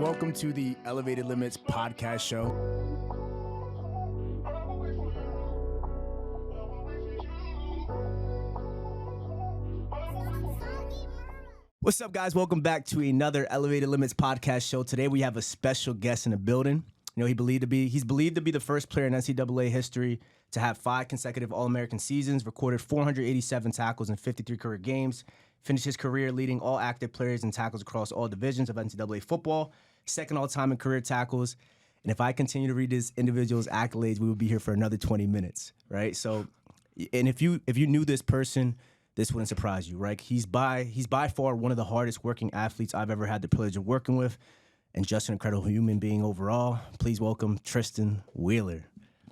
Welcome to the Elevated Limits podcast show. What's up, guys? Welcome back to another Elevated Limits podcast show. Today we have a special guest in the building. You know, he's believed to be the first player in NCAA history to have 5 consecutive All-American seasons, recorded 487 tackles in 53 career games, finished his career leading all active players in tackles across all divisions of NCAA football, second all-time in career tackles. And if I continue to read this individual's accolades, we will be here for another 20 minutes, right? So, and if you knew this person, this wouldn't surprise you, right? He's by far one of the hardest working athletes I've ever had the privilege of working with, and just an incredible human being overall. Please welcome Tristan Wheeler.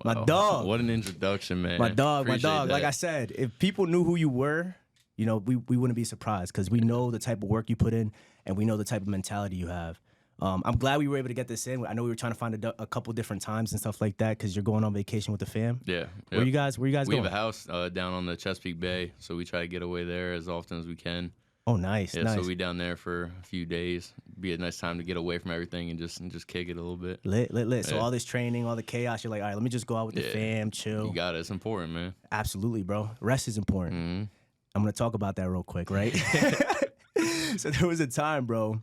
My dog. What an introduction, man. My dog. Appreciate Like that. I said, if people knew who you were, you know, we wouldn't be surprised because we know the type of work you put in and we know the type of mentality you have. I'm glad we were able to get this in. I know we were trying to find a couple different times and stuff like that because you're going on vacation with the fam. Yeah. Where you guys We going? have a house down on the Chesapeake Bay, so we try to get away there as often as we can. Oh, nice. Yeah, nice. so we down there for a few days. Be a nice time to get away from everything and just kick it a little bit. Lit. So Yeah. all this training, all the chaos, you're like, all right, let me just go out with the fam, chill. You got it. It's important, man. Absolutely, bro. Rest is important. Mm-hmm. I'm going to talk about that real quick, right? So there was a time, bro.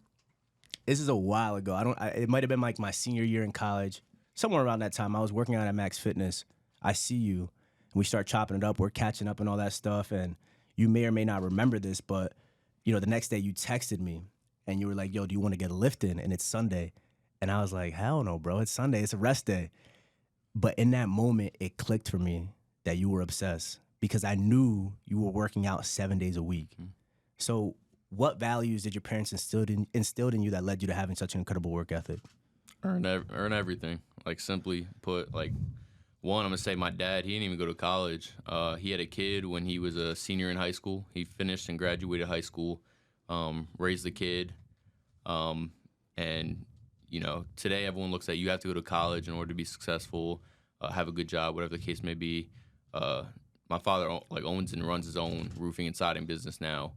This is a while ago. It might have been like my senior year in college. Somewhere around that time, I was working out at Max Fitness. I see you, and we start chopping it up. We're catching up and all that stuff, and you may or may not remember this, but you know, the next day you texted me, and you were like, yo, do you want to get a lift in? And it's Sunday. And I was like, hell no, bro. It's Sunday. It's a rest day. But in that moment, it clicked for me that you were obsessed because I knew you were working out 7 days a week. Mm-hmm. So what values did your parents instilled in you that led you to having such an incredible work ethic? Earn everything. Like, simply put, like, one, I'm going to say my dad, he didn't even go to college. He had a kid when he was a senior in high school. He finished and graduated high school, raised the kid. And, you know, today everyone looks at you have to go to college in order to be successful, have a good job, whatever the case may be. My father, like, owns and runs his own roofing and siding business now.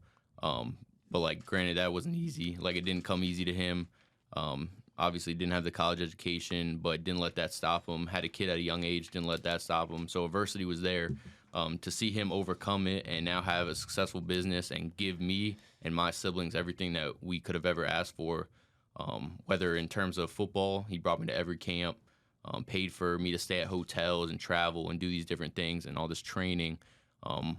But, like, granted, that wasn't easy. Like, it didn't come easy to him. Obviously didn't have the college education, but didn't let that stop him. Had a kid at a young age, didn't let that stop him. So adversity was there. To see him overcome it and now have a successful business and give me and my siblings everything that we could have ever asked for, whether in terms of football, he brought me to every camp, paid for me to stay at hotels and travel and do these different things and all this training,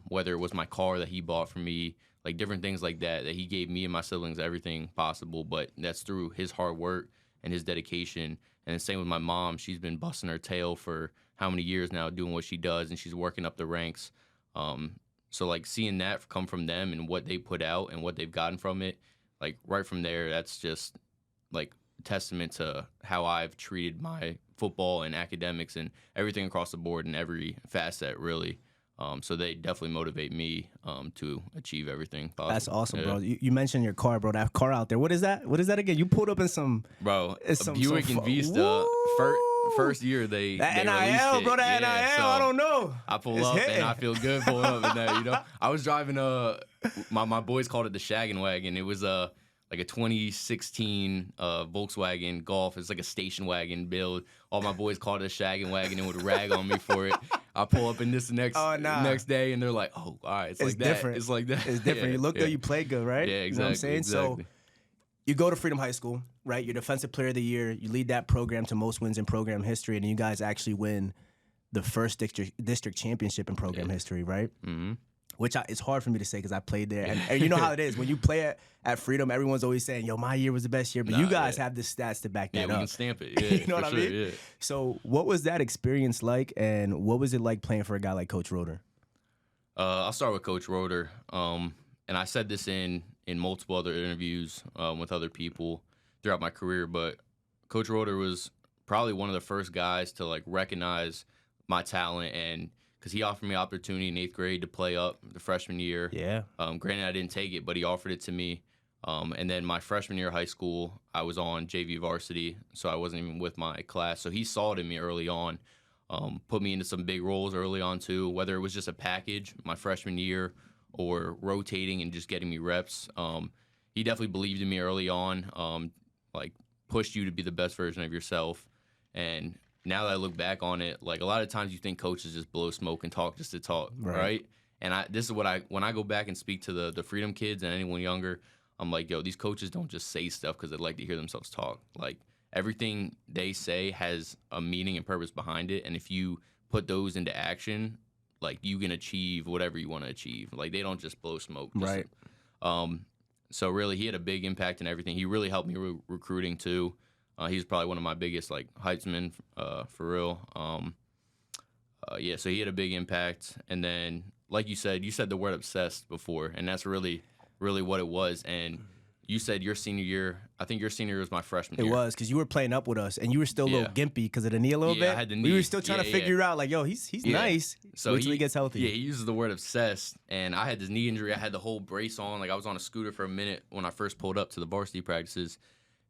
whether it was my car that he bought for me, like different things like that he gave me and my siblings everything possible, but that's through his hard work and his dedication. And the same with my mom. She's been busting her tail for how many years now doing what she does, and she's working up the ranks. So, like, seeing that come from them and what they put out and what they've gotten from it, like, right from there, that's just, like, a testament to how I've treated my football and academics and everything across the board in every facet, really. So they definitely motivate me to achieve everything possible. That's awesome, bro. You mentioned your car, bro. That car out there. What is that? What is that again? You pulled up in some... Bro, a Buick and Vista. First year they that NIL, released it. Bro, that yeah, NIL, so I don't know. I pull It's up hitting. and I feel good pulling up in that, you know. I was driving my boys called it the shaggin' wagon. It was like a 2016 Volkswagen Golf. It's like a station wagon build. All my boys called it a shaggin' wagon and would rag on me for it. I pull up in this next day and they're like, oh, all right, it's like different. that. It's like that. It's different. Yeah, you look yeah. good, you play good, right? Yeah, exactly. You know what I'm saying? Exactly. So you go to Freedom High School, right? You're Defensive Player of the Year. You lead that program to most wins in program history, and you guys actually win the first district championship in program history, right? Mm-hmm. Which it's hard for me to say because I played there. And you know how it is. When you play at Freedom, everyone's always saying, yo, my year was the best year. But you guys have the stats to back that Yeah, we up. can stamp it. Yeah, you know what I mean? Yeah. So what was that experience like, and what was it like playing for a guy like Coach Roeder? I'll start with Coach Roeder. And I said this in multiple other interviews with other people throughout my career, but Coach Roeder was probably one of the first guys to, like, recognize my talent, and because he offered me opportunity in 8th grade to play up the freshman year. Yeah. Granted, I didn't take it, but he offered it to me. And then my freshman year of high school, I was on JV varsity, so I wasn't even with my class. So he saw it in me early on, put me into some big roles early on too, whether it was just a package my freshman year or rotating and just getting me reps. He definitely believed in me early on. Like, pushed you to be the best version of yourself. And now that I look back on it, like a lot of times you think coaches just blow smoke and talk just to talk, right? And this is what when I go back and speak to the Freedom kids and anyone younger, I'm like, yo, these coaches don't just say stuff because they like to hear themselves talk. Like everything they say has a meaning and purpose behind it. And if you put those into action, like you can achieve whatever you want to achieve. Like they don't just blow smoke. Right. So really, he had a big impact in everything. He really helped me recruiting too. He's probably one of my biggest like hypesmen for real. So he had a big impact. And then, like you said the word obsessed before, and that's really what it was. And you said your senior year, I think your senior year was my freshman year. It was, because you were playing up with us, and you were still a little gimpy because of the knee a little bit. I had the knee. We were still trying to figure out, like, yo, he's nice. So wait till he gets healthy. Yeah, he uses the word obsessed, and I had this knee injury. I had the whole brace on. Like, I was on a scooter for a minute when I first pulled up to the varsity practices,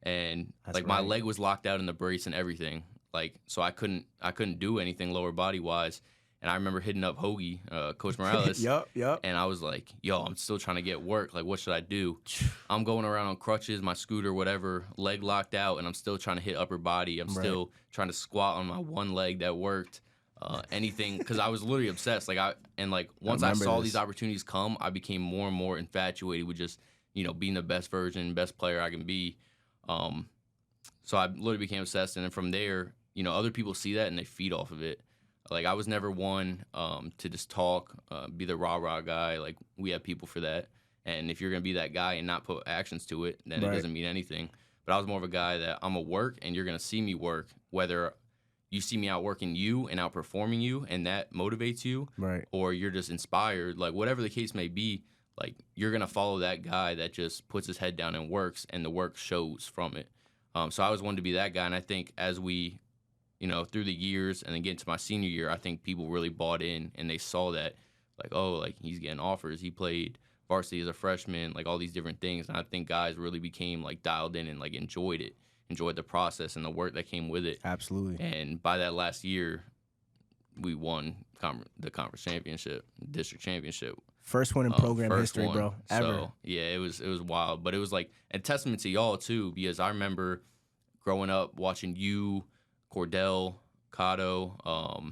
and my leg was locked out in the brace and everything. Like, so I couldn't do anything lower body wise. And I remember hitting up Hoagie, Coach Morales. Yep. And I was like, yo, I'm still trying to get work. Like, what should I do? I'm going around on crutches, my scooter, whatever, leg locked out, and I'm still trying to hit upper body. I'm still trying to squat on my one leg that worked. Anything, because I was literally obsessed. Once I saw these opportunities come, I became more and more infatuated with just, being the best version, best player I can be. So I literally became obsessed. And then from there, other people see that and they feed off of it. Like, I was never one to just talk, be the rah-rah guy. Like, we have people for that. And if you're going to be that guy and not put actions to it, then it doesn't mean anything. But I was more of a guy that I'm going to work, and you're going to see me work, whether you see me outworking you and outperforming you, and that motivates you, or you're just inspired. Like, whatever the case may be, like, you're going to follow that guy that just puts his head down and works, and the work shows from it. So I was one to be that guy, and I think as we through the years and then getting to my senior year, I think people really bought in and they saw that, like, oh, like he's getting offers. He played varsity as a freshman, like all these different things. And I think guys really became like dialed in and like enjoyed the process and the work that came with it. Absolutely. And by that last year, we won the conference championship, district championship. First one in program history, bro, ever. So, yeah, it was wild. But it was like a testament to y'all too, because I remember growing up watching you, Cordell, Cotto,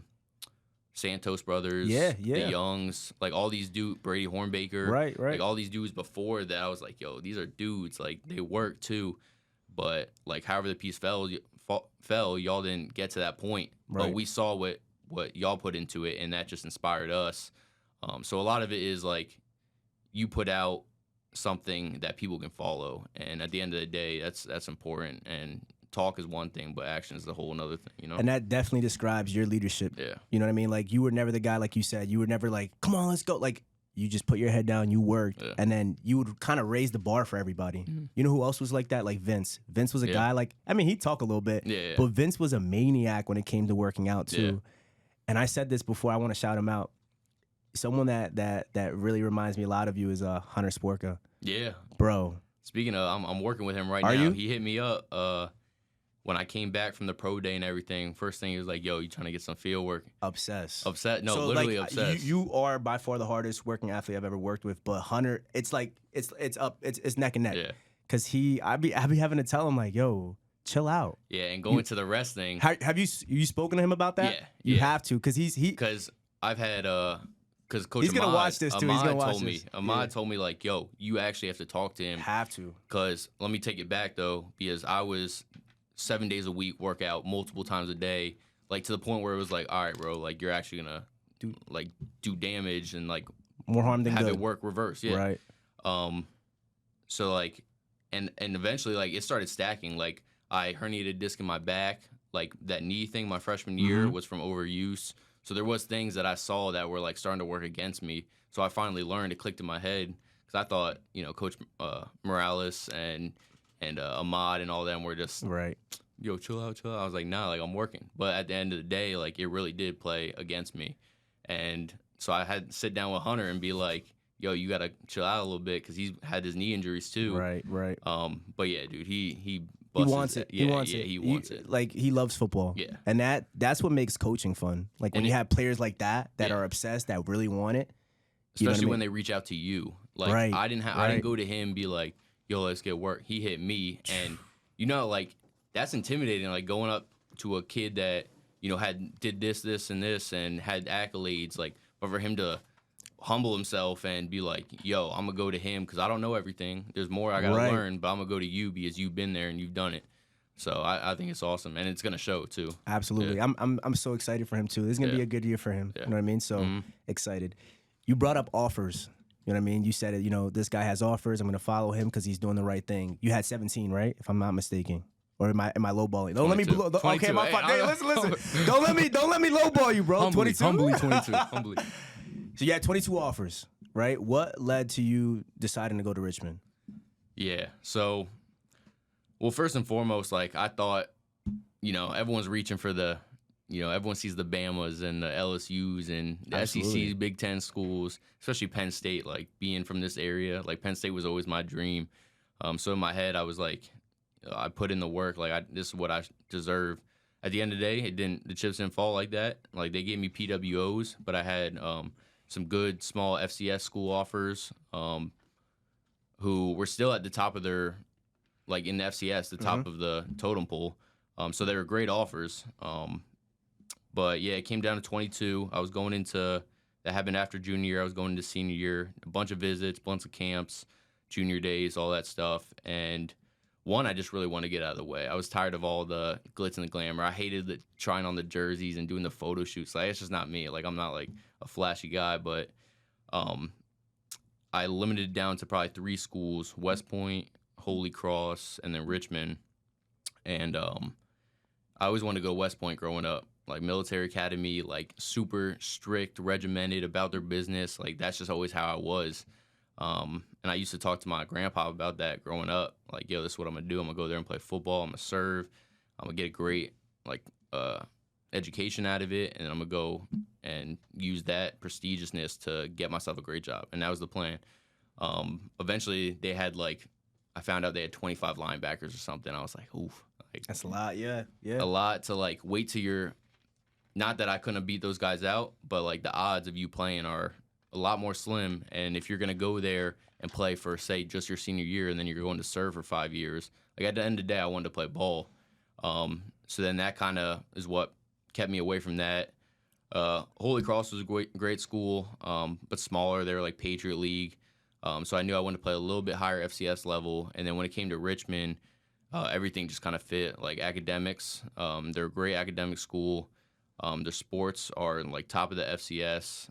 Santos brothers, the Youngs, like all these dudes, Brady Hornbaker, right, like all these dudes before that. I was like, yo, these are dudes, like they work too, but like however the piece fell, y'all didn't get to that point. But we saw what y'all put into it, and that just inspired us. So a lot of it is like you put out something that people can follow, and at the end of the day, that's important. And talk is one thing, but action is a whole another thing, And that definitely describes your leadership. Yeah. You know what I mean? Like, you were never the guy, like you said. You were never like, come on, let's go. Like, you just put your head down, you worked, and then you would kind of raise the bar for everybody. Mm-hmm. You know who else was like that? Like Vince. Vince was a guy, like, I mean, he'd talk a little bit, but Vince was a maniac when it came to working out, too. Yeah. And I said this before, I want to shout him out. Someone that really reminds me a lot of you is Hunter Sporka. Yeah. Bro. Speaking of, I'm working with him right now. You? He hit me up when I came back from the pro day and everything. First thing he was like, yo, you trying to get some field work? Obsessed. No, so literally like, obsessed. You are by far the hardest working athlete I've ever worked with, but Hunter, it's like it's neck and neck. Yeah. Cause I be having to tell him like, yo, chill out. Yeah, and going to the rest thing. Have you spoken to him about that? Yeah. You have to, cause I've had because Coach he's gonna watch this too. Ahmad told me like, yo, you actually have to talk to him. Have to. Because let me take it back though, because I was 7 days a week, work out multiple times a day, like to the point where it was like, all right, bro, like you're actually gonna do damage and like more harm than have good. It work reverse, yeah. Right. So like, and eventually like it started stacking. Like I herniated a disc in my back, like that knee thing my freshman year was from overuse. So there was things that I saw that were like starting to work against me. So I finally learned, it clicked in my head, because I thought, Coach Morales and Ahmad and all them were just yo, chill out. I was like, nah, like I'm working. But at the end of the day, like it really did play against me. And so I had to sit down with Hunter and be like, yo, you got to chill out a little bit, because he's had his knee injuries too. Right. But yeah, dude, he wants it. Yeah, he wants it. Like, he loves football. Yeah. And that's what makes coaching fun. Like, when you have players like that are obsessed, that really want it. Especially when they reach out to you. Like, I didn't go to him and be like, yo, let's get work. He hit me. And, like, that's intimidating. Like going up to a kid that did this, and this, and had accolades. Like, but for him to humble himself and be like, "Yo, I'm gonna go to him because I don't know everything. There's more I gotta learn, but I'm gonna go to you because you've been there and you've done it." So I think it's awesome, and it's gonna show too. Absolutely, Yeah. I'm so excited for him too. This is gonna be a good year for him. Yeah. You know what I mean? So excited. You brought up offers. You know what I mean? You said it. This guy has offers. I'm gonna follow him because he's doing the right thing. You had 17, right? If I'm not mistaken. Or am I lowballing? Don't let me blow. Okay, my fault. Hey, listen. Don't let me lowball you, bro. 22. Humbly 22. Humbly. So you had 22 offers, right? What led to you deciding to go to Richmond? Yeah. So, well, first and foremost, like I thought, everyone's reaching for everyone sees the Bamas and the LSUs and the Absolutely. SEC's Big Ten schools, especially Penn State. Like being from this area, like Penn State was always my dream. So in my head, I was like, I put in the work. Like this is what I deserve. At the end of the day, the chips didn't fall like that. Like they gave me PWOs, but I had some good small FCS school offers who were still at the top of their, like in the FCS, the top of the totem pole. So they were great offers. But yeah, it came down to 22. I was going into, that happened after junior year. I was going into senior year, a bunch of visits, bunch of camps, junior days, all that stuff. And I just really wanted to get out of the way. I was tired of all the glitz and the glamour. I hated trying on the jerseys and doing the photo shoots. Like, it's just not me. Like, I'm not like a flashy guy, but I limited it down to probably 3 schools: West Point, Holy Cross, and then Richmond. And I always wanted to go West Point growing up. Like military academy, like super strict, regimented about their business. Like that's just always how I was. And I used to talk to my grandpa about that growing up. Like, yo, this is what I'm gonna do. I'm gonna go there and play football. I'm gonna serve. I'm gonna get a great education out of it, and I'm gonna go and use that prestigiousness to get myself a great job. And that was the plan. Eventually, I found out they had 25 linebackers or something. I was like, oof. Like, That's a lot, yeah. A lot to like wait till you're. Not that I couldn't beat those guys out, but like the odds of you playing are a lot more slim. And if you're gonna go there and play for, say, just your senior year, and then you're going to serve for 5 years, like at the end of the day, I wanted to play ball. So then that kind of is what kept me away from that. Holy Cross was a great school, but smaller. They were like Patriot League. So I knew I wanted to play a little bit higher FCS level. And then when it came to Richmond, everything just kind of fit. Like academics, they're a great academic school. Their sports are like top of the FCS.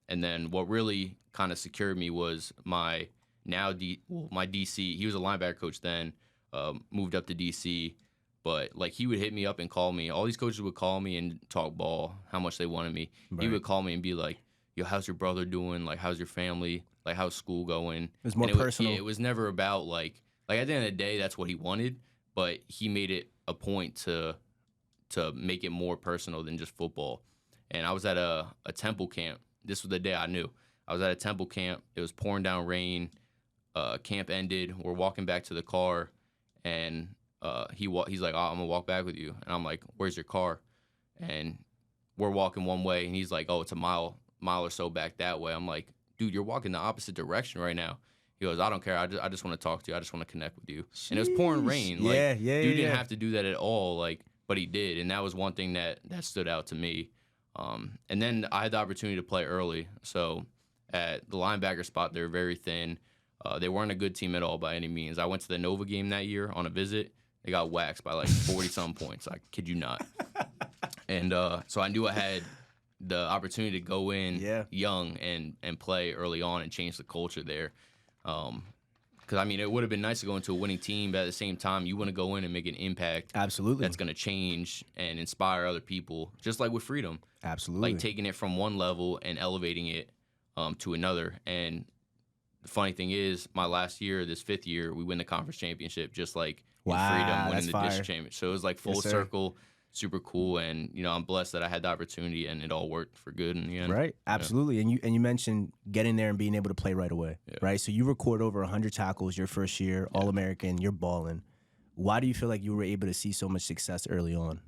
And then what really kind of secured me was my DC. He was a linebacker coach then, moved up to DC. But like he would hit me up and call me. All these coaches would call me and talk ball, how much they wanted me. Right. He would call me and be like, yo, how's your brother doing? Like, how's your family? Like, how's school going? It was more personal. It was never about like at the end of the day, that's what he wanted. But he made it a point to make it more personal than just football. And I was at a Temple camp. This was the day I knew. I was at a Temple camp. It was pouring down rain. Camp ended. We're walking back to the car, and he's like, oh, I'm going to walk back with you. And I'm like, where's your car? And we're walking one way, and he's like, oh, it's a mile or so back that way. I'm like, dude, you're walking the opposite direction right now. He goes, I don't care. I just want to talk to you. I just want to connect with you. Sheesh. And it was pouring rain. Like, dude didn't have to do that at all. Like, but he did, and that was one thing that stood out to me. And then I had the opportunity to play early. So at the linebacker spot, they were very thin. They weren't a good team at all by any means. I went to the Nova game that year on a visit. They got waxed by like 40-some points. I kid you not. And so I knew I had the opportunity to go in young and play early on and change the culture there. Because, I mean, it would have been nice to go into a winning team, but at the same time, you want to go in and make an impact. Absolutely. That's going to change and inspire other people, just like with freedom. Absolutely. Like taking it from one level and elevating it to another. And the funny thing is, my last year, this 5th year, we win the conference championship, just like in freedom winning the district championship. So it was like full circle. Super cool, and I'm blessed that I had the opportunity, and it all worked for good in the end. Right, absolutely. Yeah. And you mentioned getting there and being able to play right away. Yeah. Right, so you record over 100 tackles your first year, All-American. You're balling. Why do you feel like you were able to see so much success early on?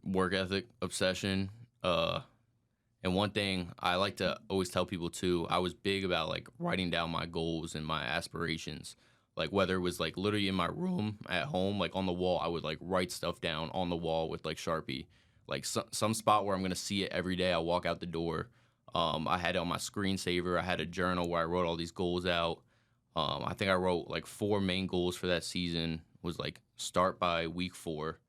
Work ethic, obsession, and one thing I like to always tell people too. I was big about like writing down my goals and my aspirations. Like whether it was like literally in my room at home, like on the wall, I would like write stuff down on the wall with like Sharpie. Like some spot where I'm gonna see it every day. I walk out the door. I had it on my screensaver. I had a journal where I wrote all these goals out. I think I wrote like 4 main goals for that season. Was like start by week 4,